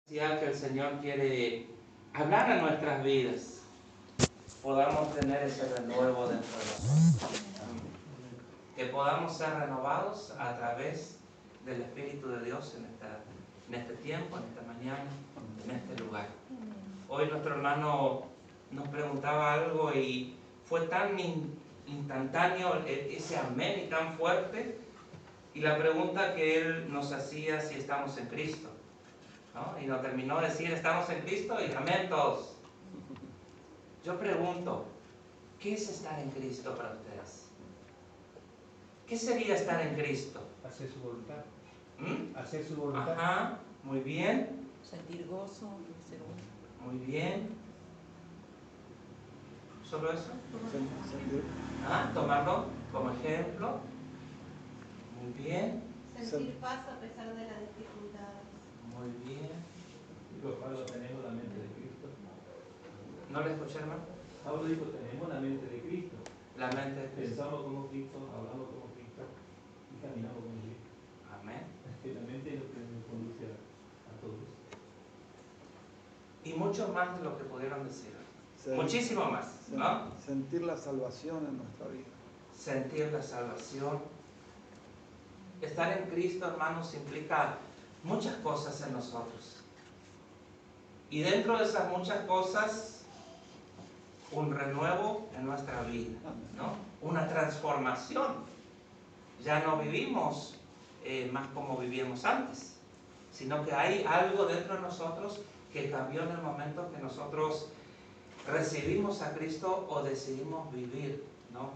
Que el Señor quiere hablar a nuestras vidas, podamos tener ese renuevo dentro de nosotros, que podamos ser renovados a través del Espíritu de Dios en este tiempo, en esta mañana, en este lugar. Hoy nuestro hermano nos preguntaba algo y fue tan instantáneo ese amén y tan fuerte, y la pregunta que él nos hacía si estamos en Cristo, ¿no? Y nos terminó de decir, estamos en Cristo y amén todos. Yo pregunto, ¿qué es estar en Cristo para ustedes? ¿Qué sería estar en Cristo? Hacer su voluntad. ¿Mm? Hacer su voluntad. Ajá, muy bien. Sentir gozo, ser uno. Muy bien. ¿Solo eso? Sentir, Tomarlo como ejemplo. Muy bien. Sentir paz a pesar de las dificultades. Muy bien. Dijo Pablo, tenemos la mente de Cristo. ¿No le escuché, hermano? Pablo dijo, tenemos la mente de Cristo. La mente de Cristo. Pensamos como Cristo, hablamos como Cristo y caminamos como Cristo. Amén. La mente es lo que nos conduce a todos. Y mucho más de lo que pudieron decir. sentir, Muchísimo más, ¿no? sentir la salvación en nuestra vida. Sentir la salvación. Estar en Cristo, hermanos, implica muchas cosas en nosotros. Y dentro de esas muchas cosas, un renuevo en nuestra vida, ¿no? Una transformación. Ya no vivimos más como vivíamos antes, sino que hay algo dentro de nosotros que cambió en el momento que nosotros recibimos a Cristo o decidimos vivir, ¿no?,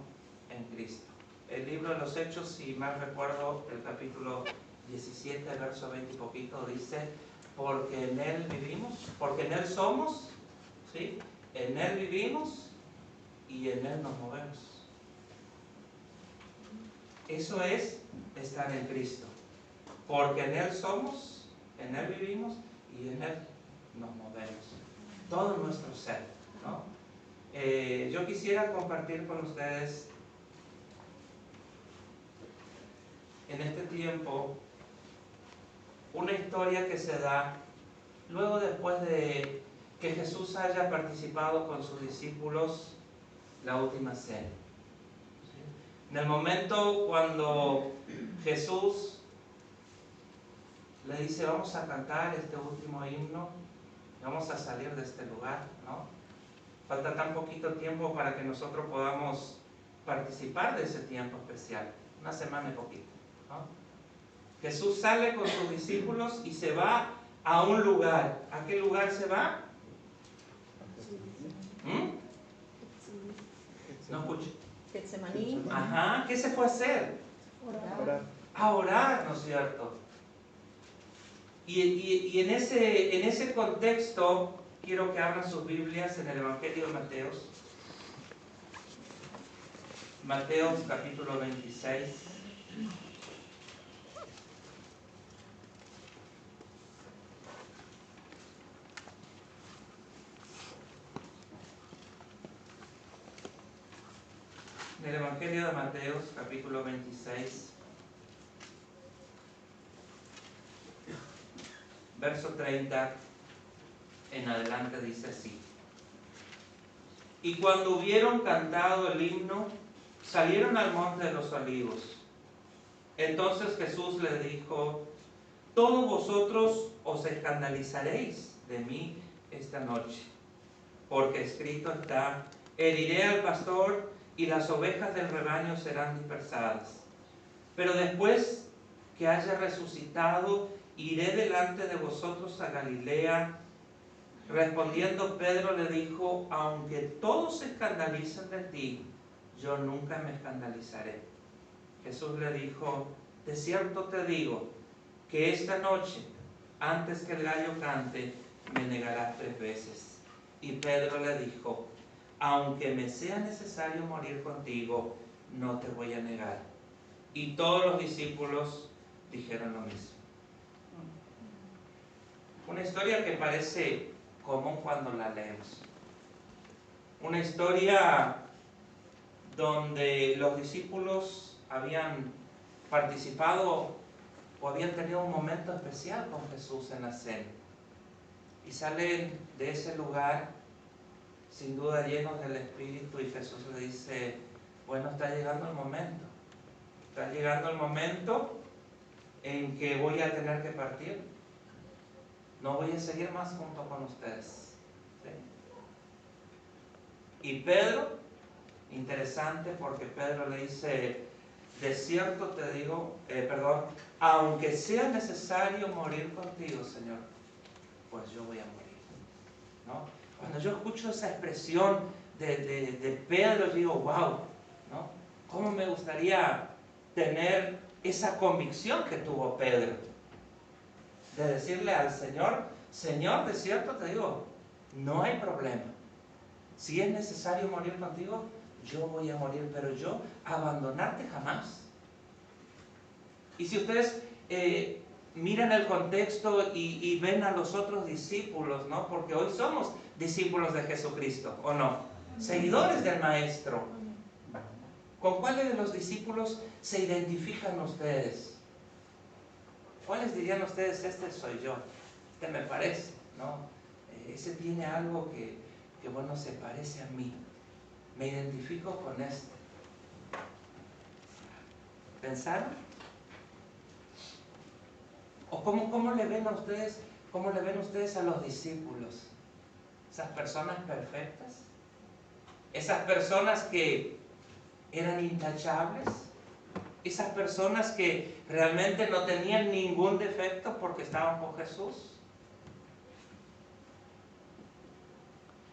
en Cristo. El libro de los Hechos, si mal recuerdo, el capítulo 17, verso 20 y poquito, dice, porque en Él vivimos, porque en Él somos, ¿sí? En Él vivimos y en Él nos movemos. Eso es estar en Cristo, porque en Él somos, en Él vivimos y en Él nos movemos. Todo nuestro ser, ¿no? Yo quisiera compartir con ustedes en este tiempo una historia que se da luego después de que Jesús haya participado con sus discípulos la última cena. En el momento cuando Jesús le dice, vamos a cantar este último himno, vamos a salir de este lugar, ¿no? Falta tan poquito tiempo para que nosotros podamos participar de ese tiempo especial, una semana y poquito, ¿no? Jesús sale con sus discípulos y se va a un lugar. ¿A qué lugar se va? No escuché. Getsemaní. Ajá, ¿qué se fue a hacer? Orar. A orar, ¿no es cierto? Y en ese contexto quiero que abran sus Biblias en el Evangelio de Mateo. Mateo capítulo 26. En el Evangelio de Mateo capítulo 26. Verso 30 en adelante dice así. Y cuando hubieron cantado el himno, salieron al monte de los olivos. Entonces Jesús les dijo, todos vosotros os escandalizaréis de mí esta noche, porque escrito está, heriré al pastor y las ovejas del rebaño serán dispersadas. Pero después que haya resucitado, iré delante de vosotros a Galilea. Respondiendo Pedro le dijo, aunque todos se escandalicen de ti, yo nunca me escandalizaré. Jesús le dijo, de cierto te digo, que esta noche, antes que el gallo cante, me negarás 3 veces. Y Pedro le dijo, aunque me sea necesario morir contigo, no te voy a negar. Y todos los discípulos dijeron lo mismo. Una historia que parece común cuando la leemos. Una historia donde los discípulos habían participado o habían tenido un momento especial con Jesús en la cena. Y salen de ese lugar, sin duda llenos del Espíritu, y Jesús le dice, bueno, está llegando el momento. Está llegando el momento en que voy a tener que partir. No voy a seguir más junto con ustedes. ¿Sí? Y Pedro, interesante porque Pedro le dice, de cierto te digo, aunque sea necesario morir contigo, Señor, pues yo voy a morir. ¿No? Cuando yo escucho esa expresión de Pedro, digo, wow, ¿no? ¿Cómo me gustaría tener esa convicción que tuvo Pedro? De decirle al Señor, Señor, de cierto te digo, no hay problema. Si es necesario morir contigo, yo voy a morir, pero yo abandonarte jamás. Y si ustedes miran el contexto y ven a los otros discípulos, ¿no? Porque hoy somos discípulos de Jesucristo, ¿o no? Seguidores del Maestro. ¿Con cuáles de los discípulos se identifican ustedes? ¿Cuáles dirían ustedes, este soy yo? Este me parece, ¿no? Ese tiene algo que bueno, se parece a mí. Me identifico con este. ¿Pensaron? ¿O cómo le ven a ustedes, cómo le ven ustedes a los discípulos? Esas personas perfectas, esas personas que eran intachables, esas personas que realmente no tenían ningún defecto porque estaban con Jesús.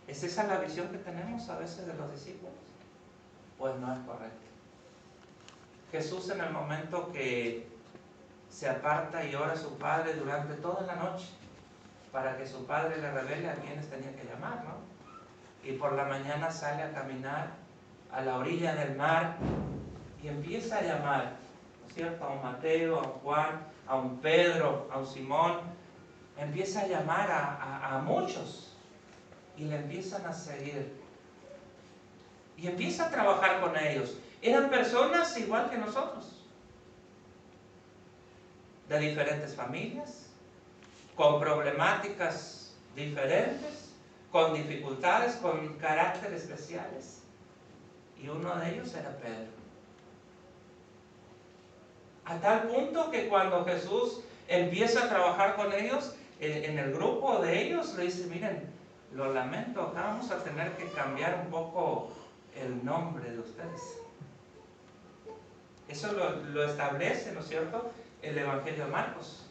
¿Es esa la visión que tenemos a veces de los discípulos? Pues no es correcto. Jesús, en el momento que se aparta y ora a su Padre durante toda la noche para que su Padre le revele a quienes tenía que llamar, ¿no? Y por la mañana sale a caminar a la orilla del mar y empieza a llamar, ¿no es cierto?, a un Mateo, a un Juan, a un Pedro, a un Simón. Empieza a llamar a muchos y le empiezan a seguir. Y empieza a trabajar con ellos. Eran personas igual que nosotros, de diferentes familias, con problemáticas diferentes, con dificultades, con caracteres especiales. Y uno de ellos era Pedro. A tal punto que cuando Jesús empieza a trabajar con ellos, en el grupo de ellos, le dice, miren, lo lamento, acá vamos a tener que cambiar un poco el nombre de ustedes. Eso lo establece, ¿no es cierto?, el Evangelio de Marcos.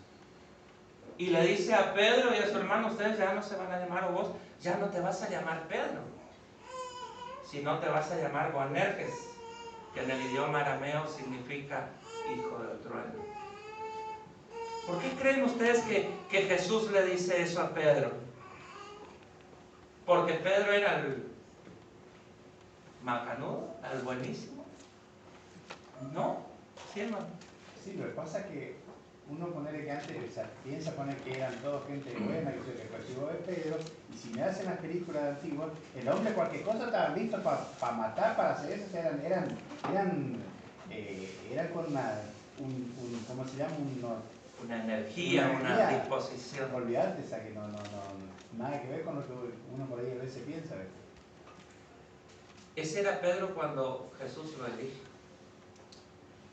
Y le dice a Pedro y a su hermano, ustedes ya no se van a llamar, o vos ya no te vas a llamar Pedro, sino te vas a llamar Boanerges, que en el idioma arameo significa hijo del trueno. ¿Por qué creen ustedes que Jesús le dice eso a Pedro? ¿Porque Pedro era el macanudo, el buenísimo? No, ¿sí, hermano? Sí, lo que pasa es que uno ponele que antes, o sea, piensa poner que eran todos gente buena, que se recibió de Pedro, y si me hacen las películas antiguas, el hombre cualquier cosa estaba listo para matar, para hacer eso, o sea, eran con ¿cómo se llama? Una energía, una disposición. Olvidarte, o sea, que no, nada que ver con lo que uno por ahí a veces piensa. ¿Ves? Ese era Pedro cuando Jesús lo eligió.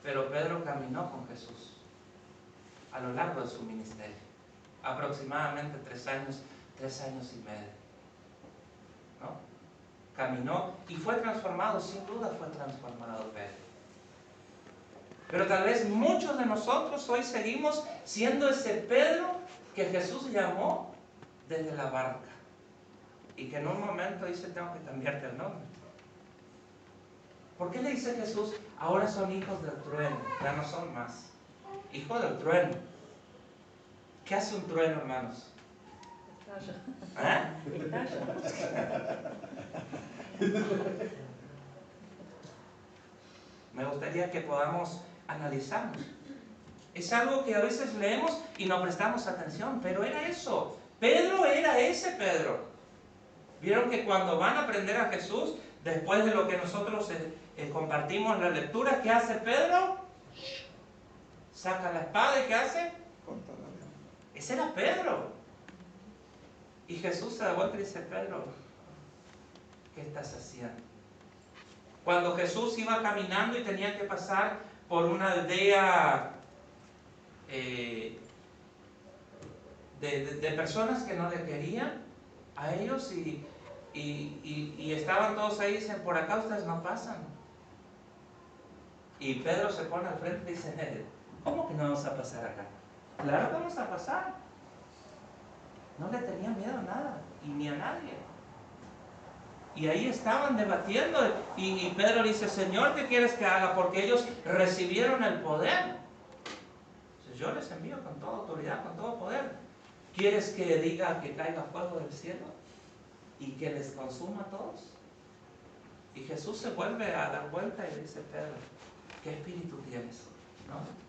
Pero Pedro caminó con Jesús a lo largo de su ministerio, aproximadamente 3 años y medio, ¿no? Caminó y fue transformado, sin duda fue transformado Pedro. Pero tal vez muchos de nosotros hoy seguimos siendo ese Pedro que Jesús llamó desde la barca y que en un momento dice, tengo que cambiarte el nombre. ¿Por qué le dice Jesús, ahora son hijos del trueno, ya no son más hijos del trueno? ¿Qué hace un trueno, hermanos? Me gustaría que podamos analizarnos. Es algo que a veces leemos y no prestamos atención, pero era eso. Pedro era ese Pedro. Vieron que cuando van a aprender a Jesús, después de lo que nosotros compartimos en la lectura, ¿qué hace Pedro? Saca la espada y ¿qué hace? Corta la lengua. Ese era Pedro. Y Jesús se da vuelta y dice, Pedro, ¿qué estás haciendo? Cuando Jesús iba caminando y tenía que pasar por una aldea de personas que no le querían a ellos y estaban todos ahí y dicen, por acá ustedes no pasan. Y Pedro se pone al frente y dice, ¿cómo que no vamos a pasar acá? Claro que vamos a pasar. No le tenía miedo a nada y ni a nadie. Y ahí estaban debatiendo y Pedro dice, Señor, ¿qué quieres que haga? Porque ellos recibieron el poder. Entonces, yo les envío con toda autoridad, con todo poder. ¿Quieres que diga que caiga fuego del cielo y que les consuma a todos? Y Jesús se vuelve a dar vuelta y dice, Pedro, ¿qué espíritu tienes? ¿No?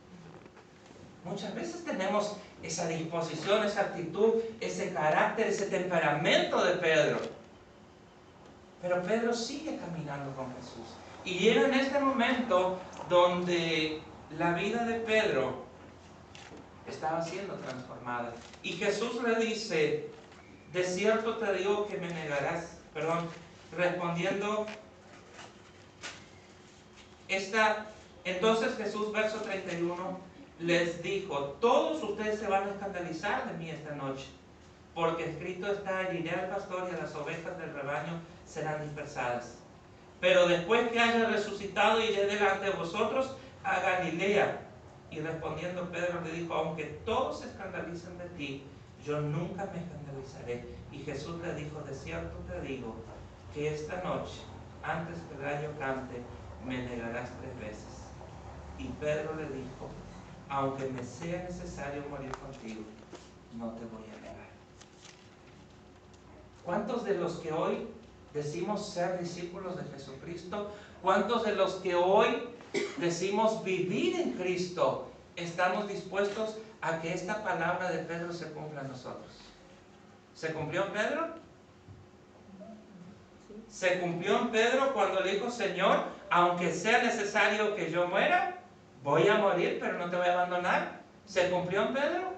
Muchas veces tenemos esa disposición, esa actitud, ese carácter, ese temperamento de Pedro. Pero Pedro sigue caminando con Jesús. Y llega en este momento donde la vida de Pedro estaba siendo transformada. Y Jesús le dice, de cierto te digo que me negarás. Respondiendo, entonces Jesús, verso 31, les dijo, todos ustedes se van a escandalizar de mí esta noche, porque escrito está, heriré al pastor y a las ovejas del rebaño serán dispersadas. Pero después que haya resucitado, iré delante de vosotros a Galilea. Y respondiendo Pedro le dijo, aunque todos se escandalicen de ti, yo nunca me escandalizaré. Y Jesús le dijo, de cierto te digo, que esta noche, antes que el gallo cante, me negarás 3 veces. Y Pedro le dijo, aunque me sea necesario morir contigo, no te voy a negar. ¿Cuántos de los que hoy decimos ser discípulos de Jesucristo, cuántos de los que hoy decimos vivir en Cristo, estamos dispuestos a que esta palabra de Pedro se cumpla en nosotros? ¿Se cumplió en Pedro? Se cumplió en Pedro cuando le dijo, Señor, aunque sea necesario que yo muera, voy a morir, pero no te voy a abandonar. ¿Se cumplió en Pedro?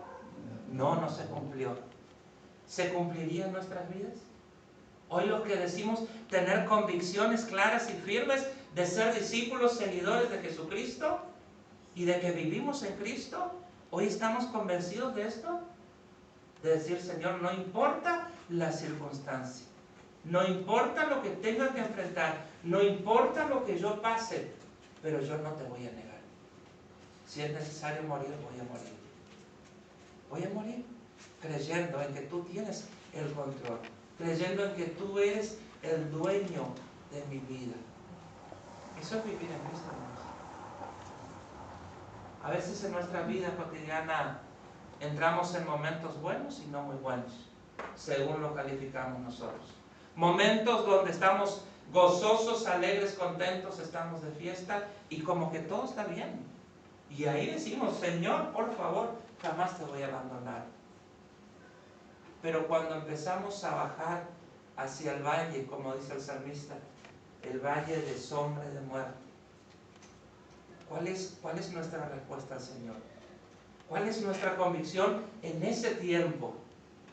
No, no se cumplió. ¿Se cumpliría en nuestras vidas? Hoy los que decimos tener convicciones claras y firmes de ser discípulos, seguidores de Jesucristo y de que vivimos en Cristo, hoy estamos convencidos de esto, de decir, Señor, no importa la circunstancia, no importa lo que tenga que enfrentar, no importa lo que yo pase, pero yo no te voy a negar. Si es necesario morir, voy a morir. Voy a morir creyendo en que tú tienes el control, creyendo en que tú eres el dueño de mi vida. Eso es vivir en Cristo, hermanos. A veces en nuestra vida cotidiana entramos en momentos buenos y no muy buenos, según lo calificamos nosotros. Momentos donde estamos gozosos, alegres, contentos, estamos de fiesta y como que todo está bien. Y ahí decimos, Señor, por favor, jamás te voy a abandonar. Pero cuando empezamos a bajar hacia el valle, como dice el salmista, el valle de sombra y de muerte, ¿cuál es nuestra respuesta al Señor? ¿Cuál es nuestra convicción en ese tiempo?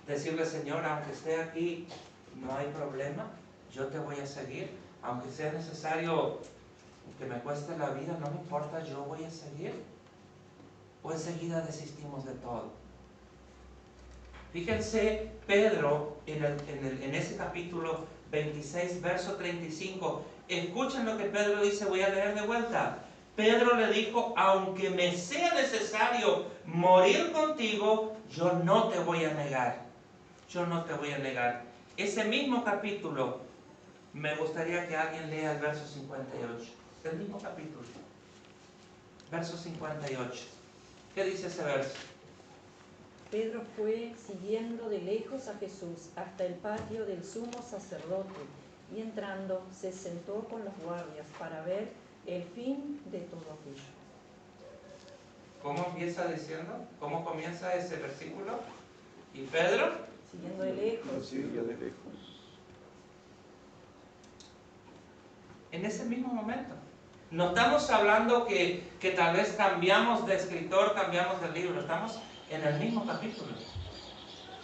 Decirle, Señor, aunque esté aquí, no hay problema, yo te voy a seguir, aunque sea necesario que me cueste la vida, no me importa, yo voy a seguir. O enseguida desistimos de todo. Fíjense, Pedro, en ese capítulo 26, verso 35, escuchen lo que Pedro dice, voy a leer de vuelta. Pedro le dijo, aunque me sea necesario morir contigo, yo no te voy a negar. Yo no te voy a negar. Ese mismo capítulo, me gustaría que alguien lea el verso 58. El mismo capítulo. Verso 58. ¿Qué dice ese verso? Pedro fue siguiendo de lejos a Jesús hasta el patio del sumo sacerdote y entrando se sentó con los guardias para ver el fin de todo aquello. ¿Cómo empieza diciendo? ¿Cómo comienza ese versículo? ¿Y Pedro? Siguiendo de lejos. Siguió de lejos. En ese mismo momento. No estamos hablando que tal vez cambiamos de escritor, cambiamos de libro. Estamos en el mismo capítulo.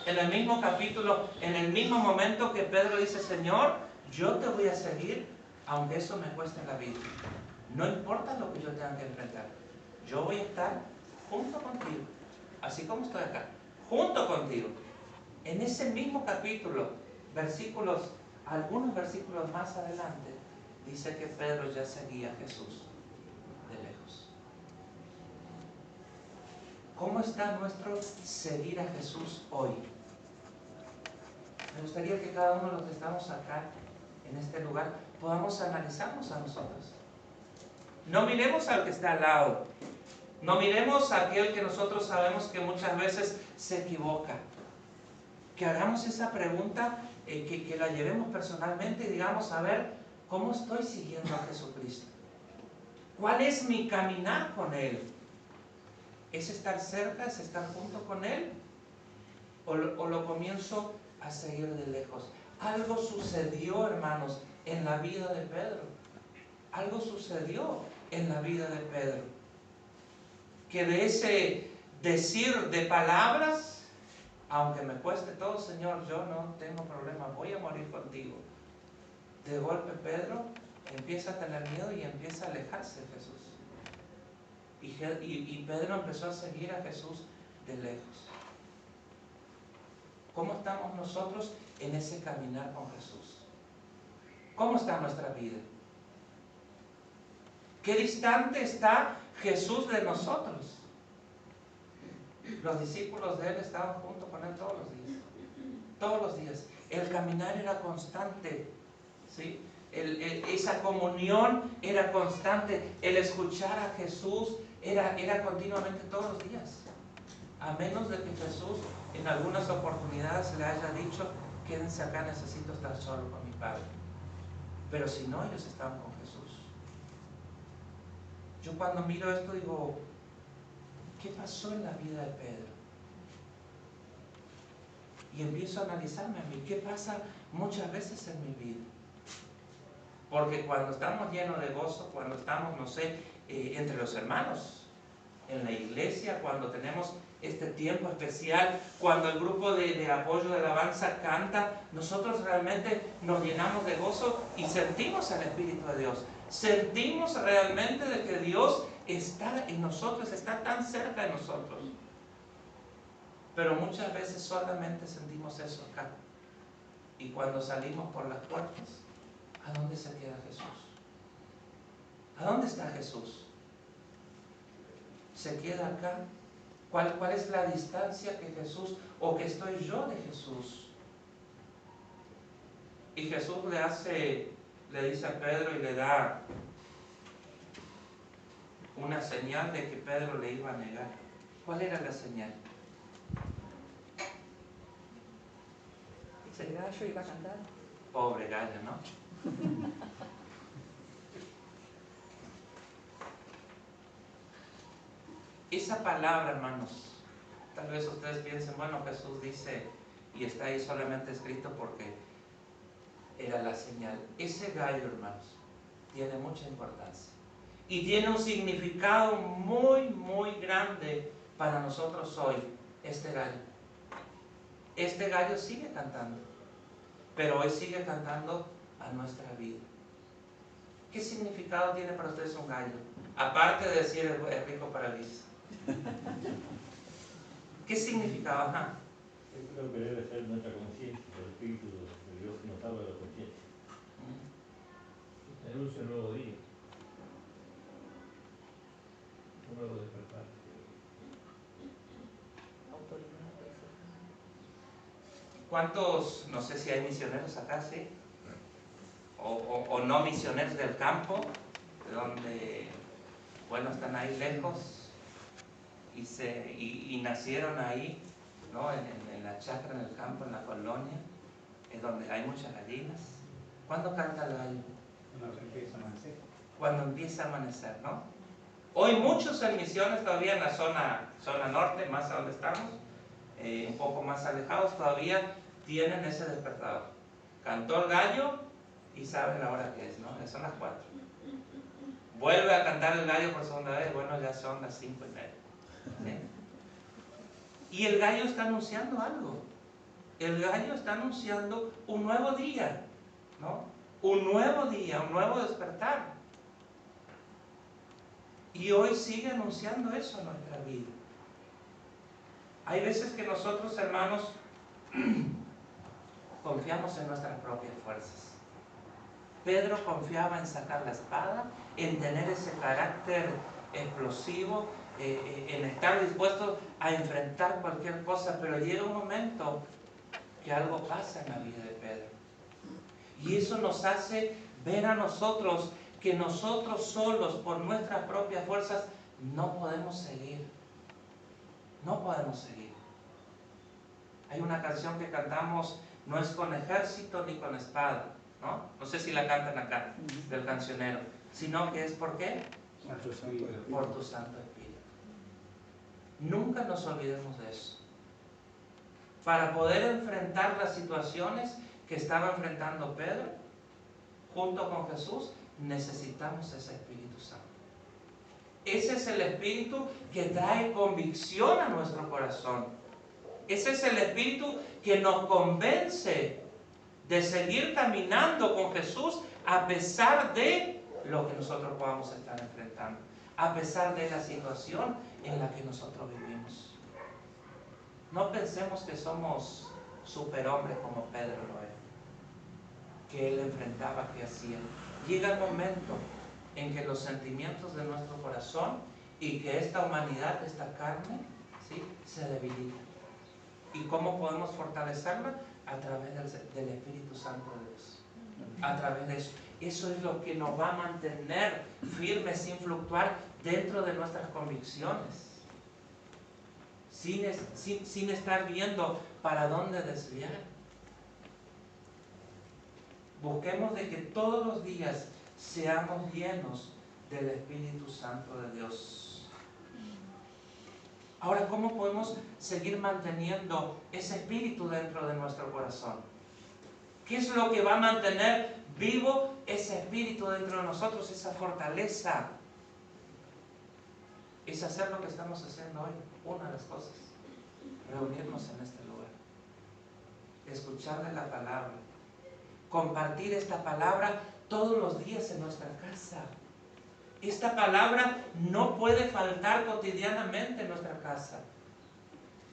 En el mismo capítulo, en el mismo momento que Pedro dice, Señor, yo te voy a seguir, aunque eso me cueste la vida. No importa lo que yo tenga que enfrentar. Yo voy a estar junto contigo, así como estoy acá, junto contigo. En ese mismo capítulo, algunos versículos más adelante, dice que Pedro ya seguía a Jesús de lejos. ¿Cómo está nuestro seguir a Jesús hoy? Me gustaría que cada uno de los que estamos acá, en este lugar, podamos analizarnos a nosotros. No miremos al que está al lado. No miremos a aquel que nosotros sabemos que muchas veces se equivoca. Que hagamos esa pregunta, que la llevemos personalmente y digamos, a ver, ¿cómo estoy siguiendo a Jesucristo? ¿Cuál es mi caminar con Él? ¿Es estar cerca, es estar junto con Él? ¿O lo comienzo a seguir de lejos? Algo sucedió, hermanos, en la vida de Pedro. Algo sucedió en la vida de Pedro. Que de ese decir de palabras, aunque me cueste todo, Señor, yo no tengo problema, voy a morir contigo. De golpe Pedro empieza a tener miedo y empieza a alejarse de Jesús. Y Pedro empezó a seguir a Jesús de lejos. ¿Cómo estamos nosotros en ese caminar con Jesús? ¿Cómo está nuestra vida? ¿Qué distante está Jesús de nosotros? Los discípulos de Él estaban junto con Él todos los días. Todos los días. El caminar era constante, ¿sí? Esa comunión era constante. El escuchar a Jesús era continuamente todos los días. A menos de que Jesús en algunas oportunidades le haya dicho, quédense acá, necesito estar solo con mi Padre. Pero si no, ellos estaban con Jesús. Yo cuando miro esto digo, ¿qué pasó en la vida de Pedro? Y empiezo a analizarme a mí, ¿qué pasa muchas veces en mi vida? Porque cuando estamos llenos de gozo, cuando estamos, no sé, entre los hermanos, en la iglesia, cuando tenemos este tiempo especial, cuando el grupo de apoyo de alabanza canta, nosotros realmente nos llenamos de gozo y sentimos el Espíritu de Dios. Sentimos realmente de que Dios está en nosotros, está tan cerca de nosotros. Pero muchas veces solamente sentimos eso acá. Y cuando salimos por las puertas, ¿a dónde se queda Jesús? ¿A dónde está Jesús? ¿Se queda acá? ¿Cuál es la distancia que Jesús, o que estoy yo de Jesús? Y Jesús le dice a Pedro y le da una señal de que Pedro le iba a negar. ¿Cuál era la señal? El gallo iba a cantar. Pobre gallo, ¿no? Esa palabra, hermanos, tal vez ustedes piensen, bueno, Jesús dice, y está ahí solamente escrito porque era la señal. Ese gallo, hermanos, tiene mucha importancia. Y tiene un significado muy, muy grande para nosotros hoy, este gallo. Este gallo sigue cantando, pero hoy sigue cantando a nuestra vida. ¿Qué significado tiene para ustedes un gallo? Aparte de decir el rico paradiso. ¿Qué significaba? Ajá. Yo creo que debe ser nuestra conciencia, el Espíritu de Dios que nos habla de la conciencia. Anuncia un nuevo día, un nuevo despertar. Autoridad. ¿Cuántos, no sé si hay misioneros acá, sí? O no misioneros del campo, donde, bueno, están ahí lejos y nacieron ahí, ¿no? En la chacra, en el campo, en la colonia, es donde hay muchas gallinas. ¿Cuándo canta el gallo? Cuando empieza a amanecer. Cuando empieza a amanecer, ¿no? Hoy muchos en misiones, todavía en la zona norte, más a donde estamos, un poco más alejados, todavía tienen ese despertador. Cantó el gallo y saben la hora que es, ¿no? Ya son las 4. Vuelve a cantar el gallo por segunda vez, bueno, ya son las 5:30. ¿Sí? Y el gallo está anunciando algo. el gallo está anunciando un nuevo día, ¿no? Un nuevo día, un nuevo despertar. Y hoy sigue anunciando eso en nuestra vida. Hay veces que nosotros, hermanos, confiamos en nuestras propias fuerzas. Pedro confiaba en sacar la espada, en tener ese carácter explosivo, en estar dispuesto a enfrentar cualquier cosa, pero llega un momento que algo pasa en la vida de Pedro. Y eso nos hace ver a nosotros que nosotros solos, por nuestras propias fuerzas, no podemos seguir. No podemos seguir. Hay una canción que cantamos, no es con ejército ni con espada, ¿no? No sé si la cantan acá, del cancionero, sino que es ¿por qué? Por tu Santo Espíritu. Nunca nos olvidemos de eso. Para poder enfrentar las situaciones que estaba enfrentando Pedro, junto con Jesús, necesitamos ese Espíritu Santo. Ese es el Espíritu que trae convicción a nuestro corazón. Ese es el Espíritu que nos convence de seguir caminando con Jesús a pesar de lo que nosotros podamos estar enfrentando, a pesar de la situación en la que nosotros vivimos. No pensemos que somos superhombres como Pedro lo es, que él enfrentaba, que hacía. Llega el momento en que los sentimientos de nuestro corazón y que esta humanidad, esta carne, ¿sí?, se debilitan. ¿Y cómo podemos fortalecerla? A través del Espíritu Santo de Dios. A través de eso. Eso es lo que nos va a mantener firmes, sin fluctuar, dentro de nuestras convicciones. Sin estar viendo para dónde desviar. Busquemos de que todos los días seamos llenos del Espíritu Santo de Dios. Ahora, ¿cómo podemos seguir manteniendo ese espíritu dentro de nuestro corazón? ¿Qué es lo que va a mantener vivo ese espíritu dentro de nosotros, esa fortaleza? Es hacer lo que estamos haciendo hoy, una de las cosas. Reunirnos en este lugar. Escuchar de la palabra. Compartir esta palabra todos los días en nuestra casa. Esta palabra no puede faltar cotidianamente en nuestra casa,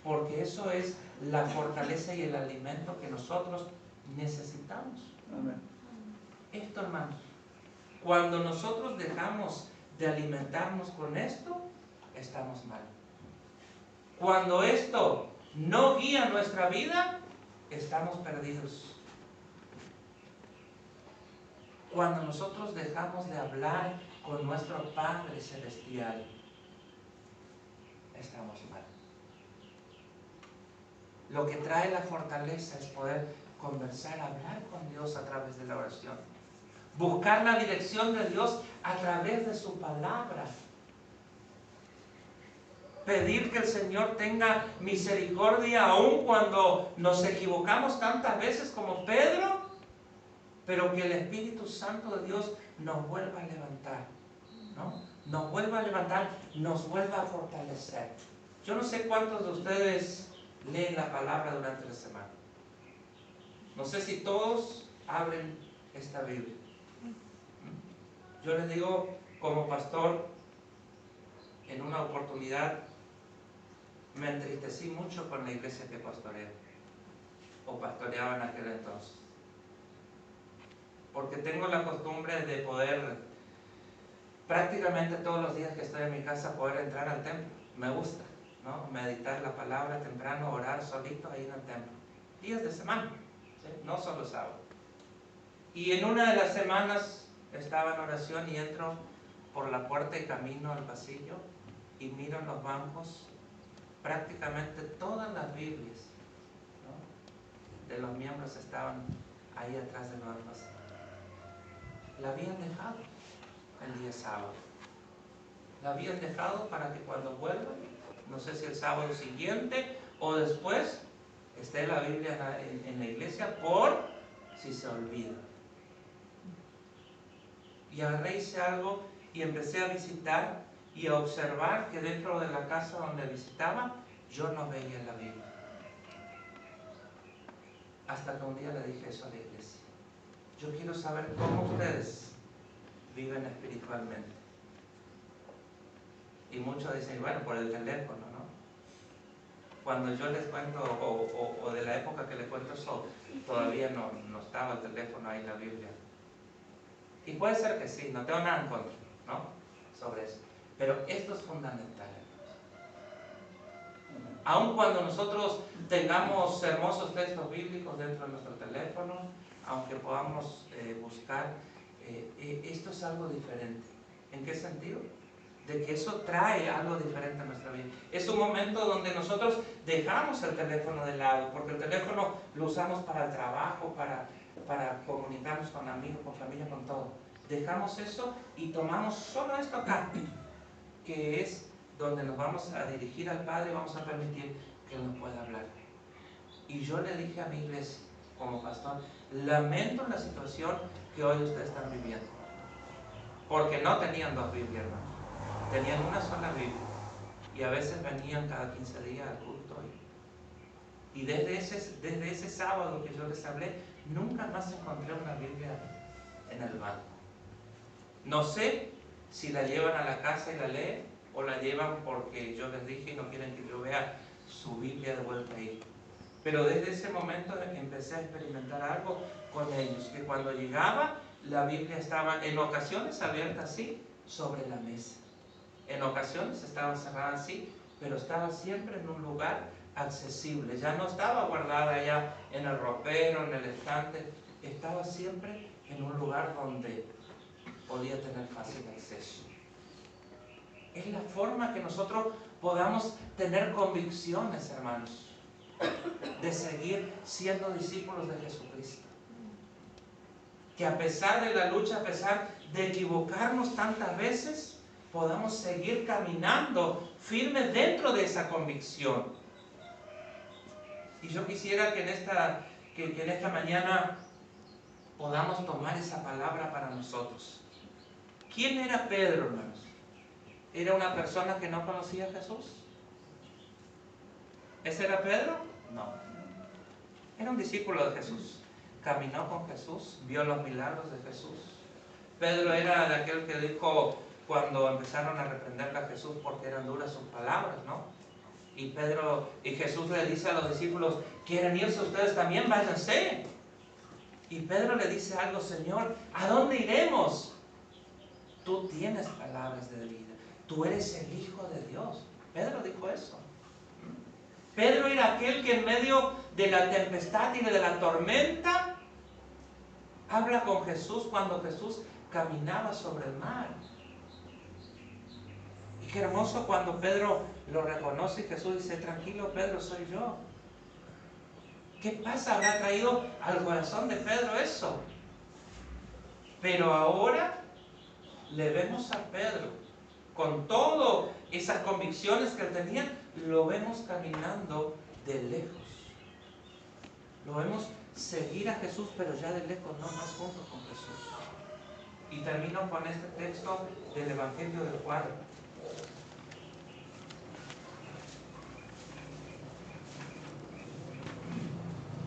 porque eso es la fortaleza y el alimento que nosotros necesitamos. Amén. Esto, hermanos, cuando nosotros dejamos de alimentarnos con esto, estamos mal. Cuando esto no guía nuestra vida, estamos perdidos. Cuando nosotros dejamos de hablar con nuestro Padre Celestial, estamos mal. Lo que trae la fortaleza es poder conversar, hablar con Dios a través de la oración. Buscar la dirección de Dios a través de su palabra. Pedir que el Señor tenga misericordia aun cuando nos equivocamos tantas veces como Pedro, pero que el Espíritu Santo de Dios nos vuelva a levantar, ¿no? Nos vuelva a levantar, nos vuelva a fortalecer. Yo no sé cuántos de ustedes leen la palabra durante la semana. No sé si todos abren esta Biblia. Yo les digo, como pastor, en una oportunidad me entristecí mucho con la iglesia que pastoreo, o pastoreaba en aquel entonces. Porque tengo la costumbre de poder, prácticamente todos los días que estoy en mi casa, poder entrar al templo. Me gusta, ¿no? Meditar la palabra temprano, orar solito ahí en el templo. Días de semana, ¿sí? No solo sábado. Y en una de las semanas estaba en oración y entro por la puerta y camino al pasillo y miro en los bancos prácticamente todas las Biblias, ¿no?, de los miembros estaban ahí atrás de los bancos. La habían dejado el día sábado. La habían dejado para que cuando vuelvan, no sé si el sábado siguiente o después, esté la Biblia en la iglesia por si se olvida. Y agarré, hice algo y empecé a visitar y a observar que dentro de la casa donde visitaba, yo no veía la Biblia. Hasta que un día le dije eso a la iglesia. Yo quiero saber cómo ustedes viven espiritualmente. Y muchos dicen, bueno, por el teléfono, ¿no? Cuando yo les cuento, o de la época que les cuento eso, todavía no estaba el teléfono ahí en la Biblia. Y puede ser que sí, no tengo nada en contra, ¿no? Sobre eso. Pero esto es fundamental. Aun cuando nosotros tengamos hermosos textos bíblicos dentro de nuestro teléfono, aunque podamos buscar, esto es algo diferente. ¿En qué sentido? De que eso trae algo diferente a nuestra vida. Es un momento donde nosotros dejamos el teléfono de lado, porque el teléfono lo usamos para el trabajo, para comunicarnos con amigos, con familia, con todo. Dejamos eso y tomamos solo esto acá, que es donde nos vamos a dirigir al Padre y vamos a permitir que Él nos pueda hablar. Y yo le dije a mi iglesia, como pastor, lamento la situación que hoy ustedes están viviendo, porque no tenían 2 Biblias, hermano. Tenían una sola Biblia y a veces venían cada 15 días al culto. Y desde ese sábado que yo les hablé, nunca más encontré una Biblia en el banco. No sé si la llevan a la casa y la leen, o la llevan porque yo les dije y no quieren que yo vea su Biblia de vuelta ahí. Pero desde ese momento empecé a experimentar algo con ellos, que cuando llegaba la Biblia estaba en ocasiones abierta así sobre la mesa. En ocasiones estaba cerrada así, pero estaba siempre en un lugar accesible. Ya no estaba guardada allá en el ropero, en el estante. Estaba siempre en un lugar donde podía tener fácil acceso. Es la forma que nosotros podamos tener convicciones, hermanos, de seguir siendo discípulos de Jesucristo. Que a pesar de la lucha, a pesar de equivocarnos tantas veces, podamos seguir caminando firmes dentro de esa convicción. Y yo quisiera que en esta mañana podamos tomar esa palabra para nosotros. ¿Quién era Pedro, hermanos? ¿Era una persona que no conocía a Jesús? ¿Ese era Pedro? No. Era un discípulo de Jesús. Caminó con Jesús, vio los milagros de Jesús. Pedro era de aquel que dijo cuando empezaron a reprenderle a Jesús porque eran duras sus palabras, ¿no? Y Jesús le dice a los discípulos, ¿quieren irse ustedes también? Váyanse. Y Pedro le dice algo, Señor, ¿a dónde iremos? Tú tienes palabras de vida. Tú eres el Hijo de Dios. Pedro dijo eso. Pedro era aquel que en medio de la tempestad y de la tormenta habla con Jesús cuando Jesús caminaba sobre el mar. Y qué hermoso cuando Pedro lo reconoce y Jesús dice, tranquilo Pedro, soy yo. ¿Qué pasa? Habrá traído al corazón de Pedro eso. Pero ahora le vemos a Pedro, con todas esas convicciones que él tenía, lo vemos caminando de lejos. Lo vemos seguir a Jesús, pero ya de lejos, no más juntos con Jesús. Y termino con este texto del Evangelio de Juan.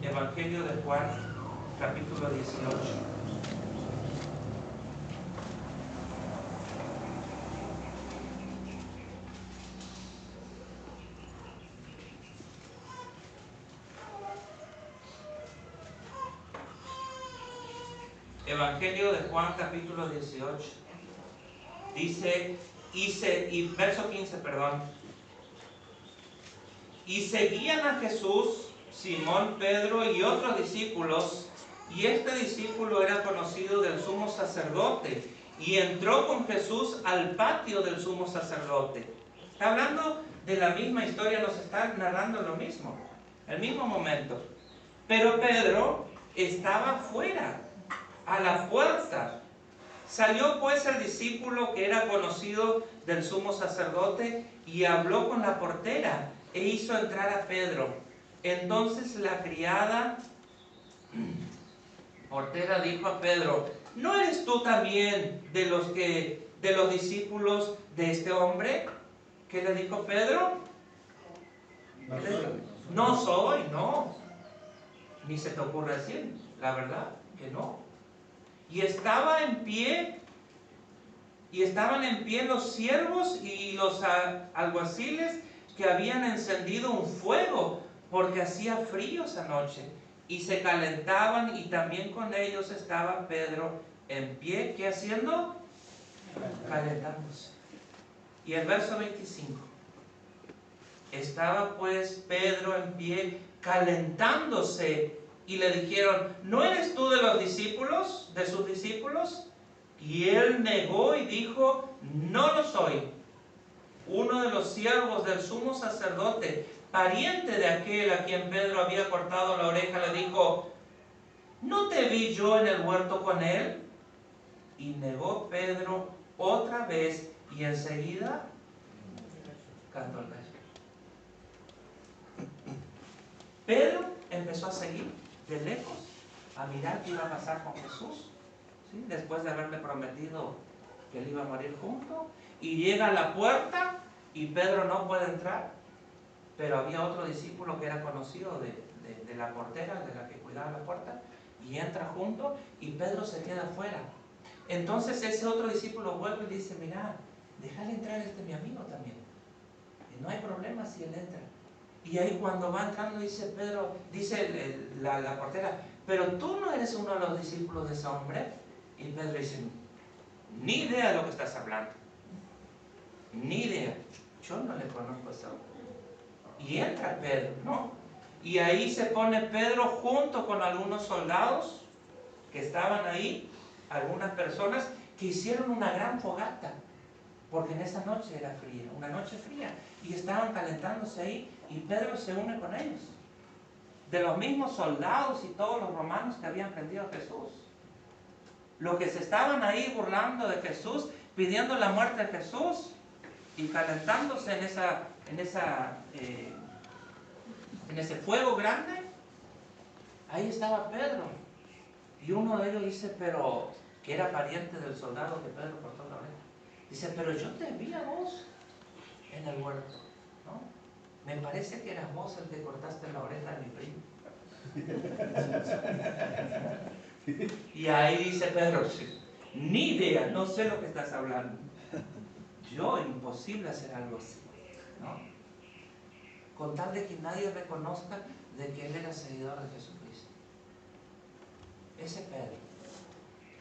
Evangelio de Juan, capítulo 18. Evangelio de Juan, capítulo 18. Dice, y verso 15, perdón. Y seguían a Jesús Simón, Pedro y otros discípulos, y este discípulo era conocido del sumo sacerdote, y entró con Jesús al patio del sumo sacerdote. Está hablando de la misma historia, nos está narrando lo mismo, el mismo momento. Pero Pedro estaba fuera, a la puerta. Salió pues el discípulo que era conocido del sumo sacerdote y habló con la portera e hizo entrar a Pedro. Entonces la criada portera dijo a Pedro, ¿no eres tú también de los discípulos de este hombre? ¿Qué le dijo Pedro? No soy, no. Ni se te ocurre decir, la verdad, que no. Y estaba en pie, y estaban en pie los siervos y los alguaciles que habían encendido un fuego, porque hacía frío esa noche. Y se calentaban, y también con ellos estaba Pedro en pie. ¿Qué haciendo? Calentándose. Y el verso 25. Estaba pues Pedro en pie calentándose, y le dijeron: ¿no eres tú de los discípulos, de sus discípulos? Y él negó y dijo: no lo soy. Uno de los siervos del sumo sacerdote, pariente de aquel a quien Pedro había cortado la oreja, le dijo: ¿no te vi yo en el huerto con él? Y negó Pedro otra vez, y enseguida cantó el gallo. Pedro empezó a seguir de lejos, a mirar qué iba a pasar con Jesús, ¿sí? Después de haberle prometido que él iba a morir junto, y llega a la puerta, y Pedro no puede entrar, pero había otro discípulo que era conocido de la portera, de la que cuidaba la puerta, y entra junto, y Pedro se queda afuera. Entonces ese otro discípulo vuelve y dice: mira, déjale entrar mi amigo también, y no hay problema si él entra. Y ahí cuando va entrando dice Pedro, dice la portera: pero tú no eres uno de los discípulos de ese hombre. Y Pedro dice: ni idea de lo que estás hablando, ni idea, yo no le conozco a ese hombre. Y entra Pedro, ¿no? Y ahí se pone Pedro junto con algunos soldados que estaban ahí, algunas personas que hicieron una gran fogata, porque en esa noche era fría, una noche fría, y estaban calentándose ahí, y Pedro se une con ellos, de los mismos soldados y todos los romanos que habían prendido a Jesús, los que se estaban ahí burlando de Jesús, pidiendo la muerte de Jesús, y calentándose en ese fuego grande. Ahí estaba Pedro, y uno de ellos dice, pero que era pariente del soldado que Pedro cortó la oreja, dice: pero yo te vi a vos en el huerto, ¿no? Me parece que eras vos el que cortaste la oreja de mi primo. Y ahí dice Pedro: sí, ni idea, no sé lo que estás hablando. Yo, imposible hacer algo así, ¿no? Con tal de que nadie reconozca de que él era seguidor de Jesucristo. Ese Pedro.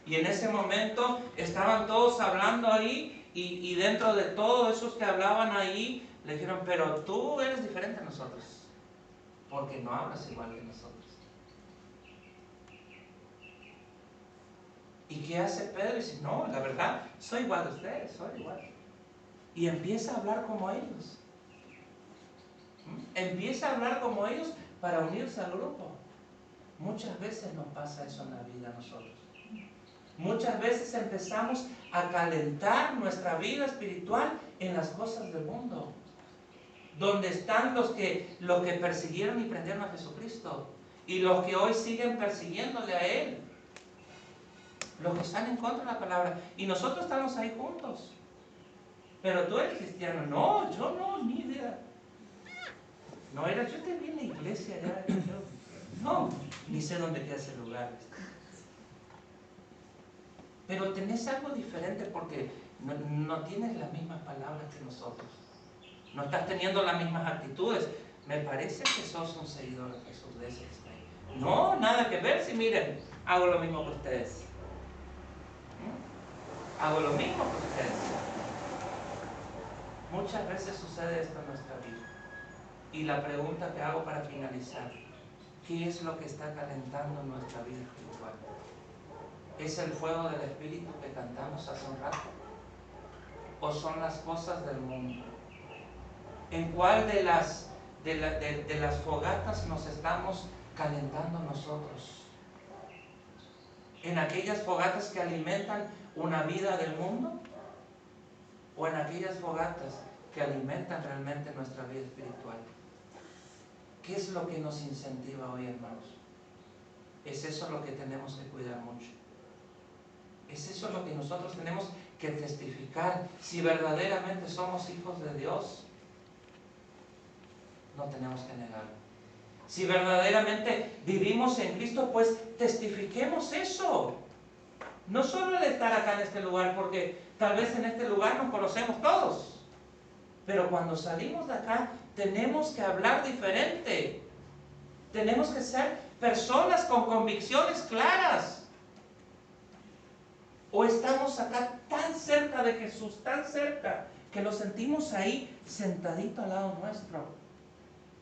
Y en ese momento estaban todos hablando ahí, y dentro de todos esos que hablaban ahí, le dijeron: pero tú eres diferente a nosotros, porque no hablas igual que nosotros. ¿Y qué hace Pedro? Dice: no, la verdad, soy igual de ustedes, soy igual. Y empieza a hablar como ellos. Empieza a hablar como ellos para unirse al grupo. Muchas veces nos pasa eso en la vida a nosotros. Muchas veces empezamos a calentar nuestra vida espiritual en las cosas del mundo, donde están los que persiguieron y prendieron a Jesucristo, y los que hoy siguen persiguiéndole a Él, los que están en contra de la palabra, y nosotros estamos ahí juntos. Pero tú eres cristiano. No, yo no, ni idea. No era, yo te vi en la iglesia allá. No, ni sé dónde queda ese lugar. Pero tenés algo diferente, porque no tienes las mismas palabras que nosotros. No estás teniendo las mismas actitudes. Me parece que sos un seguidor de Jesús, de ese que está ahí. No, nada que ver. Si miren, hago lo mismo que ustedes. Hago lo mismo que ustedes. Muchas veces sucede esto en nuestra vida. Y la pregunta que hago para finalizar: ¿qué es lo que está calentando nuestra vida espiritual? ¿Es el fuego del Espíritu que cantamos hace un rato? ¿O son las cosas del mundo? ¿En cuál de las fogatas nos estamos calentando nosotros? ¿En aquellas fogatas que alimentan una vida del mundo? ¿O en aquellas fogatas que alimentan realmente nuestra vida espiritual? ¿Qué es lo que nos incentiva hoy, hermanos? Es eso lo que tenemos que cuidar mucho. Es eso lo que nosotros tenemos que testificar. Si verdaderamente somos hijos de Dios, no tenemos que negarlo. Si verdaderamente vivimos en Cristo, pues testifiquemos eso. No solo el estar acá en este lugar, porque tal vez en este lugar nos conocemos todos. Pero cuando salimos de acá, tenemos que hablar diferente. Tenemos que ser personas con convicciones claras. O estamos acá tan cerca de Jesús, tan cerca, que lo sentimos ahí sentadito al lado nuestro.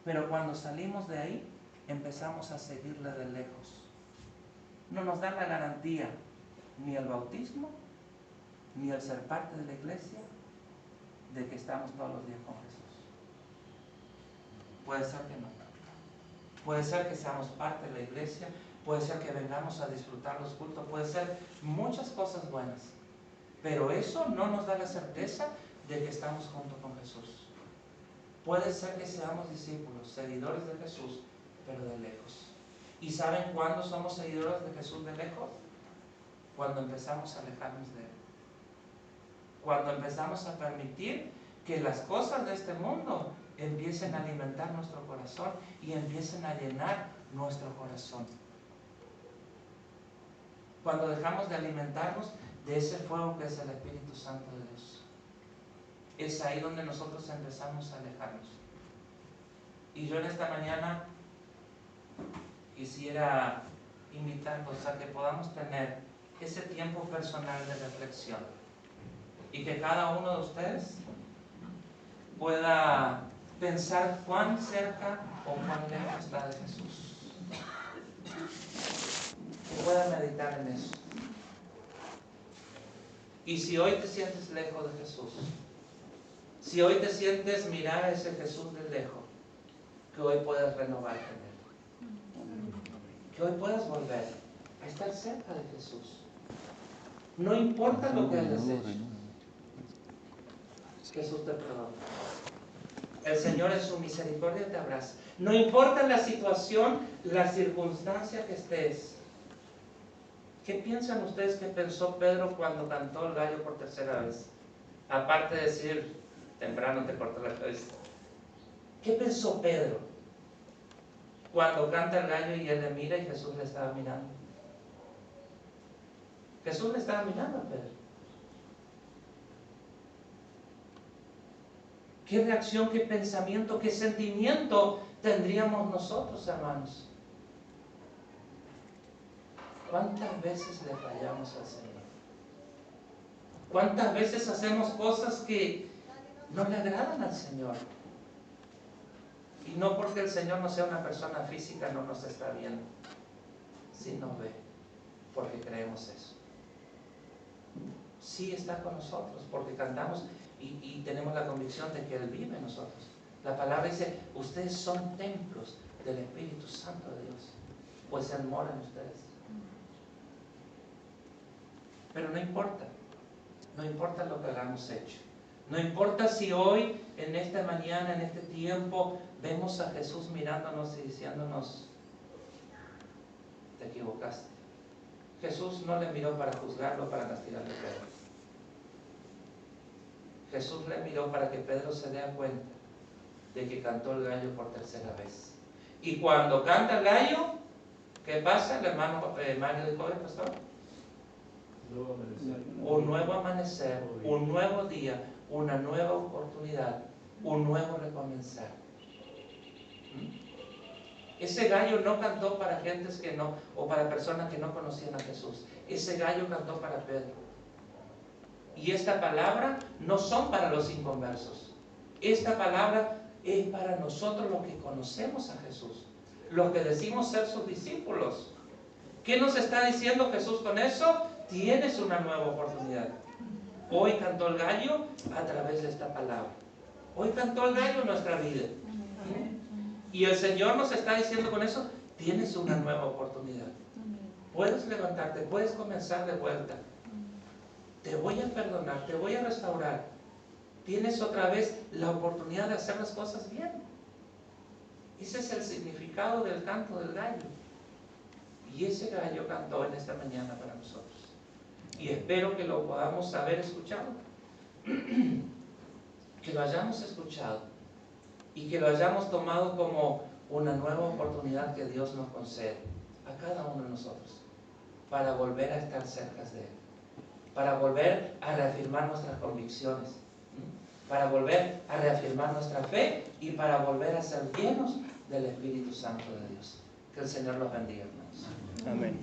Pero cuando salimos de ahí, empezamos a seguirle de lejos. No nos da la garantía ni el bautismo, ni el ser parte de la iglesia, de que estamos todos los días con Jesús. Puede ser que no. Puede ser que seamos parte de la iglesia, puede ser que vengamos a disfrutar los cultos, puede ser muchas cosas buenas. Pero eso no nos da la certeza de que estamos juntos con Jesús. Puede ser que seamos discípulos, seguidores de Jesús, pero de lejos. ¿Y saben cuándo somos seguidores de Jesús de lejos? Cuando empezamos a alejarnos de Él. Cuando empezamos a permitir que las cosas de este mundo empiecen a alimentar nuestro corazón y empiecen a llenar nuestro corazón. Cuando dejamos de alimentarnos de ese fuego que es el Espíritu Santo de Dios. Es ahí donde nosotros empezamos a alejarnos. Y yo en esta mañana quisiera invitarlos a que podamos tener ese tiempo personal de reflexión y que cada uno de ustedes pueda pensar cuán cerca o cuán lejos está de Jesús. Que pueda meditar en eso. Y si hoy te sientes lejos de Jesús, si hoy te sientes mirar a ese Jesús de lejos, que hoy puedas renovarte en Él. Que hoy puedas volver a estar cerca de Jesús. No importa lo que hayas hecho. Jesús te perdona. El Señor en su misericordia te abraza. No importa la situación, la circunstancia que estés. ¿Qué piensan ustedes que pensó Pedro cuando cantó el gallo por tercera vez? Aparte de decir, temprano te cortó la cabeza. ¿Qué pensó Pedro cuando canta el gallo y él le mira y Jesús le estaba mirando? Jesús le estaba mirando a Pedro. ¿Qué reacción, qué pensamiento, qué sentimiento tendríamos nosotros, hermanos? ¿Cuántas veces le fallamos al Señor? ¿Cuántas veces hacemos cosas que no le agradan al Señor? Y no porque el Señor no sea una persona física, no nos está viendo. Sí nos ve, porque creemos eso. Sí está con nosotros, porque cantamos y tenemos la convicción de que Él vive en nosotros. La palabra dice, ustedes son templos del Espíritu Santo de Dios, pues Él mora en ustedes. Pero no importa lo que hayamos hecho. No importa si hoy, en esta mañana, en este tiempo, vemos a Jesús mirándonos y diciéndonos, te equivocaste. Jesús no le miró para juzgarlo, para castigarle a Pedro. Jesús le miró para que Pedro se dé cuenta de que cantó el gallo por tercera vez. Y cuando canta el gallo, ¿qué pasa? El hermano Mario dijo, pastor, un nuevo amanecer, un nuevo día, una nueva oportunidad, un nuevo recomenzar. Ese gallo no cantó para gentes que no, o para personas que no conocían a Jesús. Ese gallo cantó para Pedro. Y esta palabra no son para los inconversos. Esta palabra es para nosotros los que conocemos a Jesús, los que decimos ser sus discípulos. ¿Qué nos está diciendo Jesús con eso? Tienes una nueva oportunidad. Hoy cantó el gallo a través de esta palabra. Hoy cantó el gallo en nuestra vida. Y el Señor nos está diciendo con eso, tienes una nueva oportunidad. Puedes levantarte, puedes comenzar de vuelta. Te voy a perdonar, te voy a restaurar. Tienes otra vez la oportunidad de hacer las cosas bien. Ese es el significado del canto del gallo. Y ese gallo cantó en esta mañana para nosotros. Y espero que lo podamos haber escuchado. Que lo hayamos escuchado. Y que lo hayamos tomado una nueva oportunidad que Dios nos concede a cada uno de nosotros para volver a estar cerca de Él, para volver a reafirmar nuestras convicciones, para volver a reafirmar nuestra fe y para volver a ser llenos del Espíritu Santo de Dios. Que el Señor los bendiga, hermanos. Amén.